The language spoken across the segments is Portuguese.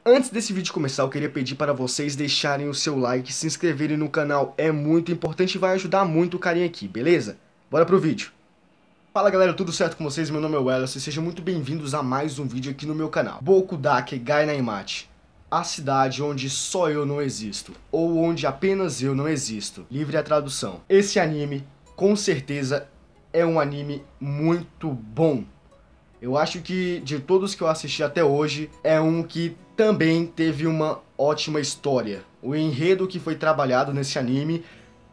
Antes desse vídeo começar, eu queria pedir para vocês deixarem o seu like, se inscreverem no canal, é muito importante e vai ajudar muito o carinha aqui, beleza? Bora pro vídeo! Fala galera, tudo certo com vocês? Meu nome é Wallace e sejam muito bem-vindos a mais um vídeo aqui no meu canal. Bokudake Gai Naimachi, a cidade onde só eu não existo, ou onde apenas eu não existo. Livre a tradução. Esse anime, com certeza, é um anime muito bom. Eu acho que de todos que eu assisti até hoje, é um que também teve uma ótima história. O enredo que foi trabalhado nesse anime,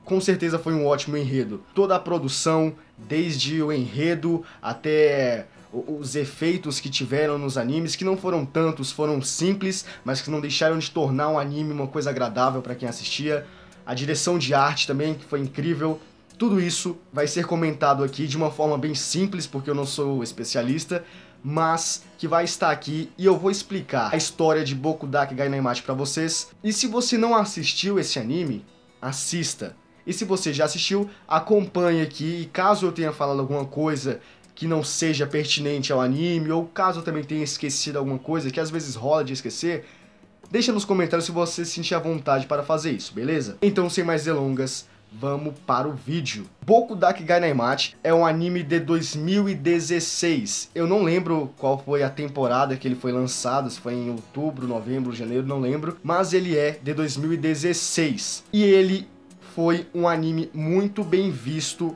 com certeza foi um ótimo enredo. Toda a produção, desde o enredo até os efeitos que tiveram nos animes, que não foram tantos, foram simples, mas que não deixaram de tornar um anime uma coisa agradável para quem assistia. A direção de arte também, que foi incrível. Tudo isso vai ser comentado aqui de uma forma bem simples, porque eu não sou especialista, mas que vai estar aqui e eu vou explicar a história de Bokudake Gai Naimachi pra vocês. E se você não assistiu esse anime, assista. E se você já assistiu, acompanhe aqui, e caso eu tenha falado alguma coisa que não seja pertinente ao anime, ou caso eu também tenha esquecido alguma coisa, que às vezes rola de esquecer, deixa nos comentários se você se sentir à vontade para fazer isso, beleza? Então, sem mais delongas, vamos para o vídeo. Bokudake Gai Naimachi é um anime de 2016. Eu não lembro qual foi a temporada que ele foi lançado, se foi em outubro, novembro, janeiro, não lembro. Mas ele é de 2016. E ele foi um anime muito bem visto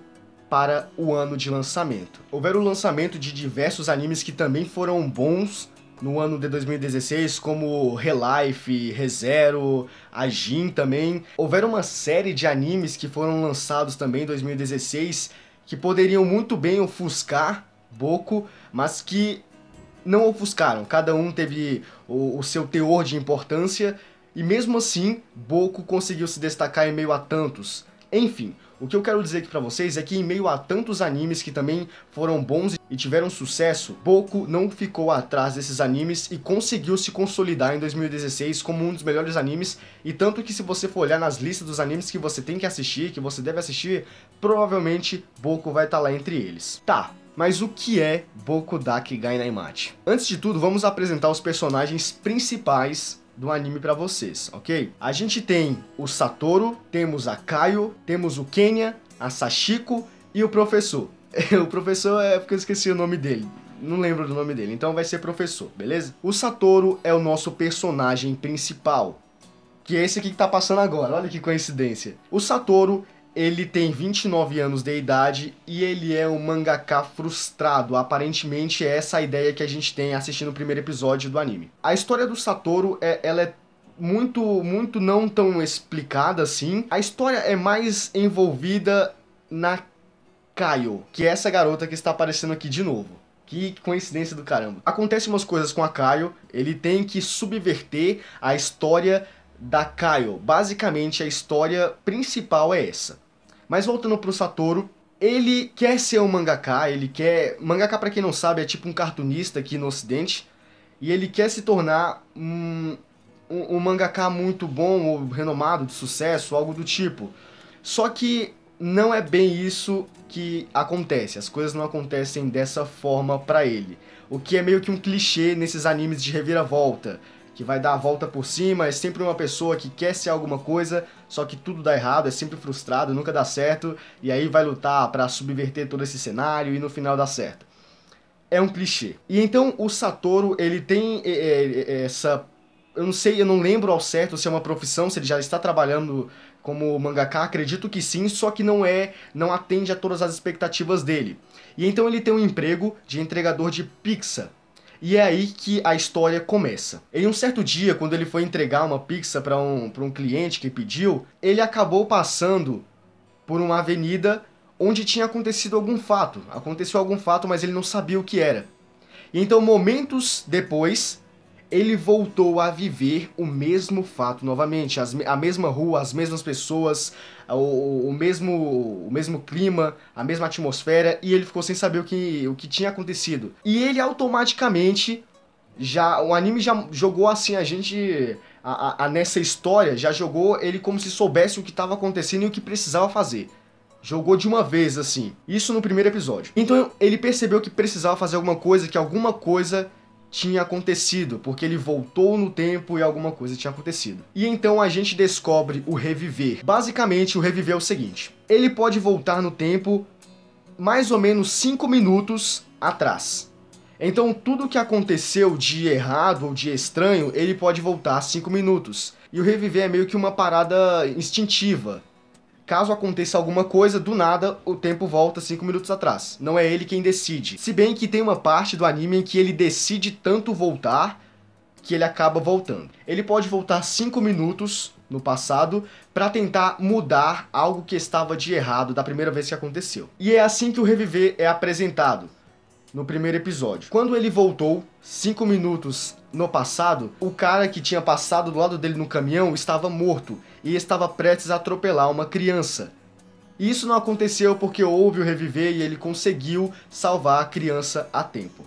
para o ano de lançamento. Houveram o lançamento de diversos animes que também foram bons no ano de 2016, como Relife, ReZero, Ajin também. Houveram uma série de animes que foram lançados também em 2016, que poderiam muito bem ofuscar Boku, mas que não ofuscaram. Cada um teve o seu teor de importância, e mesmo assim, Boku conseguiu se destacar em meio a tantos. Enfim, o que eu quero dizer aqui pra vocês é que em meio a tantos animes que também foram bons e tiveram sucesso, Boku não ficou atrás desses animes e conseguiu se consolidar em 2016 como um dos melhores animes, e tanto que se você for olhar nas listas dos animes que você tem que assistir, que você deve assistir, provavelmente Boku vai estar lá entre eles. Tá, mas o que é Bokudake Gai Naimachi? Antes de tudo, vamos apresentar os personagens principais do anime pra vocês, ok? A gente tem o Satoru, temos a Kaio, temos o Kenya, a Sachiko e o professor. O professor é porque eu esqueci o nome dele, não lembro do nome dele, então vai ser professor, beleza? O Satoru é o nosso personagem principal, que é esse aqui que tá passando agora, olha que coincidência. O Satoru, ele tem 29 anos de idade e ele é um mangaka frustrado. Aparentemente é essa a ideia que a gente tem assistindo o primeiro episódio do anime. A história do Satoru, ela é muito não tão explicada assim. A história é mais envolvida na Kaio, que é essa garota que está aparecendo aqui de novo. Que coincidência do caramba. Acontecem umas coisas com a Kaio, ele tem que subverter a história da Kaio. Basicamente a história principal é essa. Mas voltando pro Satoru, ele quer ser um mangaka, ele quer... Mangaka, pra quem não sabe, é tipo um cartunista aqui no ocidente. E ele quer se tornar um mangaka muito bom, ou renomado, de sucesso, algo do tipo. Só que não é bem isso que acontece, as coisas não acontecem dessa forma pra ele. O que é meio que um clichê nesses animes de reviravolta, que vai dar a volta por cima, é sempre uma pessoa que quer ser alguma coisa, só que tudo dá errado, é sempre frustrado, nunca dá certo, e aí vai lutar pra subverter todo esse cenário e no final dá certo. É um clichê. E então o Satoru, ele tem essa... eu não lembro ao certo se é uma profissão, se ele já está trabalhando como mangaka, acredito que sim, só que não atende a todas as expectativas dele. E então ele tem um emprego de entregador de pizza. E é aí que a história começa. Em um certo dia, quando ele foi entregar uma pizza para um cliente que pediu, ele acabou passando por uma avenida onde tinha acontecido algum fato. Aconteceu algum fato, mas ele não sabia o que era. E então, momentos depois, ele voltou a viver o mesmo fato novamente. A mesma rua, as mesmas pessoas, o mesmo clima, a mesma atmosfera, e ele ficou sem saber o que tinha acontecido. E ele automaticamente, o anime já jogou assim a gente nessa história, já jogou ele como se soubesse o que estava acontecendo e o que precisava fazer. Jogou de uma vez, assim. Isso no primeiro episódio. Então ele percebeu que precisava fazer alguma coisa, que alguma coisa tinha acontecido, porque ele voltou no tempo e alguma coisa tinha acontecido. E então a gente descobre o reviver. Basicamente, o reviver é o seguinte: ele pode voltar no tempo mais ou menos 5 minutos atrás. Então tudo que aconteceu de errado ou de estranho, ele pode voltar 5 minutos. E o reviver é meio que uma parada instintiva. Caso aconteça alguma coisa, do nada, o tempo volta 5 minutos atrás. Não é ele quem decide. Se bem que tem uma parte do anime em que ele decide tanto voltar, que ele acaba voltando. Ele pode voltar 5 minutos no passado para tentar mudar algo que estava de errado da primeira vez que aconteceu. E é assim que o reviver é apresentado no primeiro episódio. Quando ele voltou 5 minutos no passado, o cara que tinha passado do lado dele no caminhão estava morto e estava prestes a atropelar uma criança. E isso não aconteceu porque houve o reviver e ele conseguiu salvar a criança a tempo.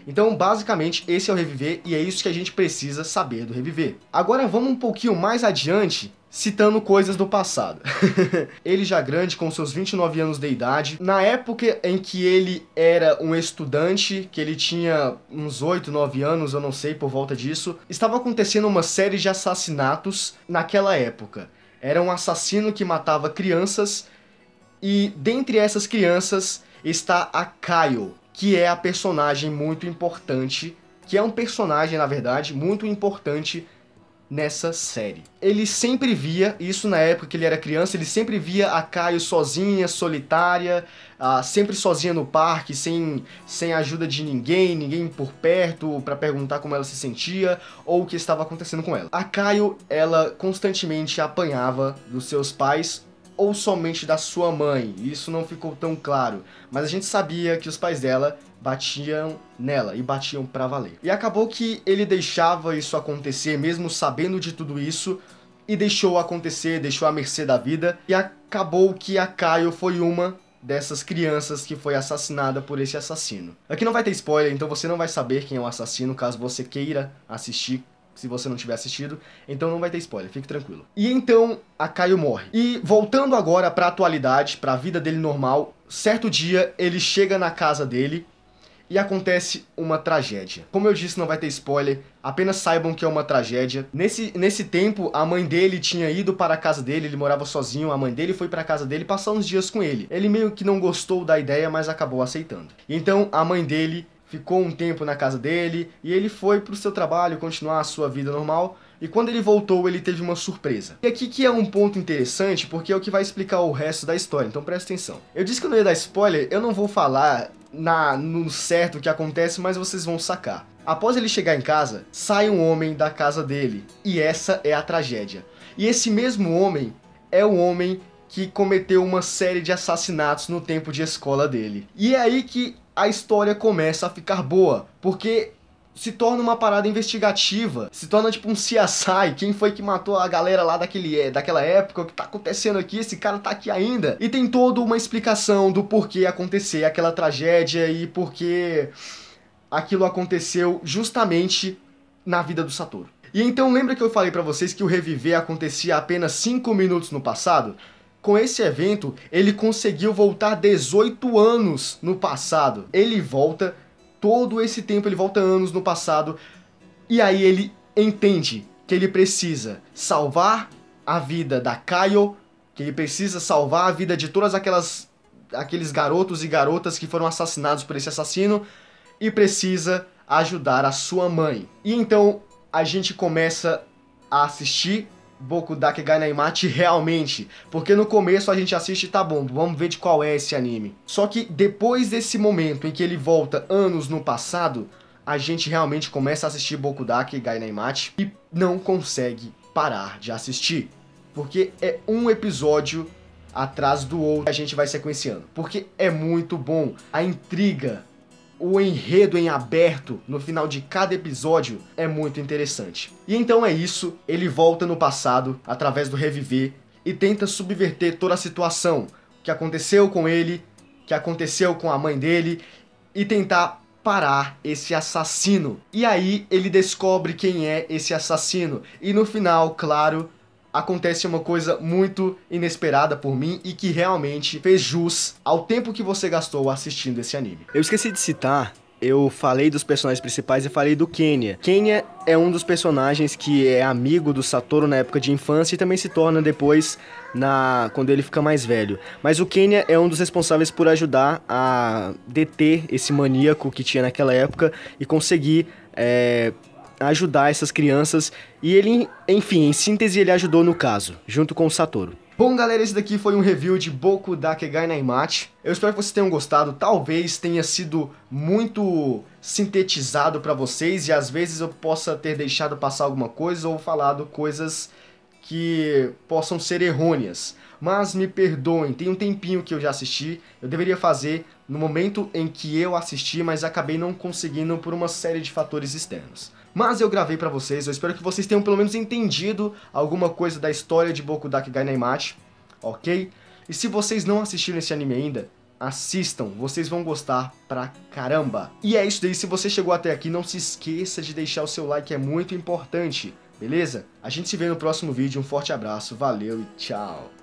Então, basicamente, esse é o reviver e é isso que a gente precisa saber do reviver. Agora vamos um pouquinho mais adiante, citando coisas do passado. Ele já grande, com seus 29 anos de idade, na época em que ele era um estudante, que ele tinha uns 8, 9 anos, eu não sei, por volta disso, estava acontecendo uma série de assassinatos naquela época. Era um assassino que matava crianças e dentre essas crianças está a Kyle, que é a personagem muito importante, que é um personagem, na verdade, muito importante nessa série. Ele sempre via, isso na época que ele era criança, ele sempre via a Kyle sozinha, solitária, sempre sozinha no parque, sem ajuda de ninguém por perto para perguntar como ela se sentia ou o que estava acontecendo com ela. A Kyle, ela constantemente apanhava dos seus pais ou somente da sua mãe, isso não ficou tão claro, mas a gente sabia que os pais dela batiam nela e batiam pra valer. E acabou que ele deixava isso acontecer, mesmo sabendo de tudo isso, e deixou acontecer, deixou à mercê da vida, e acabou que a Kyle foi uma dessas crianças que foi assassinada por esse assassino. Aqui não vai ter spoiler, então você não vai saber quem é o assassino, caso você queira assistir, se você não tiver assistido, então não vai ter spoiler, fique tranquilo. E então a Kyle morre. E voltando agora pra atualidade, pra vida dele normal, certo dia ele chega na casa dele e acontece uma tragédia. Como eu disse, não vai ter spoiler, apenas saibam que é uma tragédia. Nesse tempo, a mãe dele tinha ido para a casa dele, ele morava sozinho, a mãe dele foi para a casa dele passar uns dias com ele. Ele meio que não gostou da ideia, mas acabou aceitando. Então a mãe dele ficou um tempo na casa dele e ele foi pro seu trabalho, continuar a sua vida normal. E quando ele voltou, ele teve uma surpresa. E aqui que é um ponto interessante, porque é o que vai explicar o resto da história, então presta atenção. Eu disse que eu não ia dar spoiler, eu não vou falar no certo o que acontece, mas vocês vão sacar. Após ele chegar em casa, sai um homem da casa dele, e essa é a tragédia. E esse mesmo homem é o homem que cometeu uma série de assassinatos no tempo de escola dele. E é aí que a história começa a ficar boa, porque se torna uma parada investigativa, se torna tipo um CSI, quem foi que matou a galera lá daquela época, o que tá acontecendo aqui, esse cara tá aqui ainda. E tem toda uma explicação do porquê acontecer aquela tragédia e porquê aquilo aconteceu justamente na vida do Satoru. E então lembra que eu falei pra vocês que o reviver acontecia apenas 5 minutos no passado? Com esse evento, ele conseguiu voltar 18 anos no passado. Ele volta, todo esse tempo ele volta anos no passado, e aí ele entende que ele precisa salvar a vida da Kyle, que ele precisa salvar a vida de todas aqueles garotos e garotas que foram assassinados por esse assassino, e precisa ajudar a sua mãe. E então a gente começa a assistir Boku Dakegai Naimachi realmente, porque no começo a gente assiste, tá bom, vamos ver de qual é esse anime. Só que depois desse momento em que ele volta anos no passado, a gente realmente começa a assistir Boku Dakegai Naimachi e não consegue parar de assistir, porque é um episódio atrás do outro que a gente vai sequenciando, porque é muito bom, a intriga, o enredo em aberto no final de cada episódio é muito interessante. E então é isso, ele volta no passado, através do reviver, e tenta subverter toda a situação, o que aconteceu com ele, o que aconteceu com a mãe dele, e tentar parar esse assassino. E aí ele descobre quem é esse assassino, e no final, claro, acontece uma coisa muito inesperada por mim e que realmente fez jus ao tempo que você gastou assistindo esse anime. Eu esqueci de citar eu falei dos personagens principais e falei do Kenya. Kenya é um dos personagens que é amigo do Satoru na época de infância e também se torna depois quando ele fica mais velho. Mas o Kenya é um dos responsáveis por ajudar a deter esse maníaco que tinha naquela época e conseguir ajudar essas crianças. E ele, enfim, em síntese, ele ajudou no caso, junto com o Satoru. Bom, galera, esse daqui foi um review de Boku Dakegai Naimachi. Eu espero que vocês tenham gostado. Talvez tenha sido muito sintetizado pra vocês e às vezes eu possa ter deixado passar alguma coisa ou falado coisas que possam ser errôneas. Mas me perdoem, tem um tempinho que eu já assisti. Eu deveria fazer no momento em que eu assisti, mas acabei não conseguindo por uma série de fatores externos. Mas eu gravei pra vocês, eu espero que vocês tenham pelo menos entendido alguma coisa da história de Boku Dakegai Naimachi, ok? E se vocês não assistiram esse anime ainda, assistam, vocês vão gostar pra caramba. E é isso daí, se você chegou até aqui, não se esqueça de deixar o seu like, é muito importante, beleza? A gente se vê no próximo vídeo, um forte abraço, valeu e tchau!